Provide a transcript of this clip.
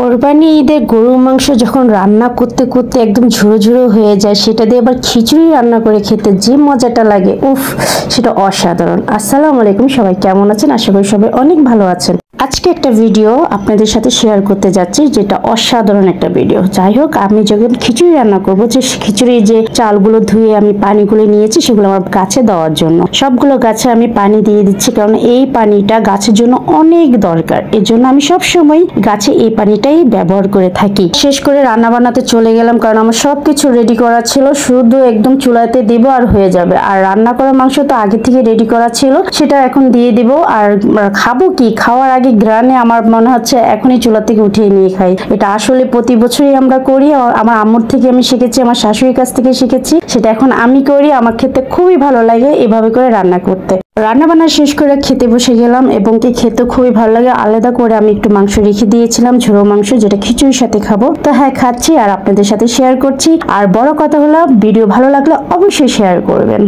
কোরবানি ঈদে গরুর মাংস যখন রান্না করতে করতে একদম ঝুরো ঝুরো হয়ে যায়, সেটা দিয়ে আবার খিচুড়ি রান্না করে খেতে যে মজাটা লাগে, উফ, সেটা অসাধারণ। আসসালামু আলাইকুম, সবাই কেমন আছেন? আশা করি সবাই অনেক ভালো আছেন। আজকে একটা ভিডিও আপনাদের সাথে শেয়ার করতে যাচ্ছি, যেটা অসাধারণ একটা ভিডিও। যাই হোক, আমি যখন খিচুড়ি রান্না করব, যে খিচুড়ি যে চালগুলো ধুয়ে আমি পানিগুলো নিয়েছি, সেগুলো আমার গাছে দেওয়ার জন্য সবগুলো গাছে আমি পানি দিয়ে দিচ্ছি, কারণ এই পানিটা গাছের জন্য অনেক দরকার। এর জন্য আমি সব সময় গাছে এই পানিটাই ব্যবহার করে থাকি। শেষ করে রান্না বান্নাতে চলে গেলাম, কারণ আমার সবকিছু রেডি করা ছিল, শুধু একদম চুলাতে দিব আর হয়ে যাবে। আর রান্না করা মাংস তো আগে থেকে রেডি করা ছিল, সেটা এখন দিয়ে দিব। আর খাবো কি, খাওয়ার আগে গ্রানে আমার মনে হচ্ছে এখনই চুলা থেকে উঠিয়ে নিয়ে খাই। এটা আসলে প্রতি বছরই আমরা করি, আমার আম্মুর থেকে আমি শিখেছি, আমার শাশুড়ির কাছ থেকে শিখেছি, সেটা এখন আমি করি। আমার খেতে খুবই ভালো লাগে এভাবে করে রান্না করতে। রান্না বান্না শেষ করে খেতে বসে গেলাম, এবং কি খেতে খুবই ভালো লাগে। আলাদা করে আমি একটু মাংস রেখে দিয়েছিলাম, ঝোড়ো মাংস, যেটা খিচুড়ির সাথে খাবো। তো হ্যাঁ, খাচ্ছি আর আপনাদের সাথে শেয়ার করছি। আর বড় কথা হলো, ভিডিও ভালো লাগলে অবশ্যই শেয়ার করবেন।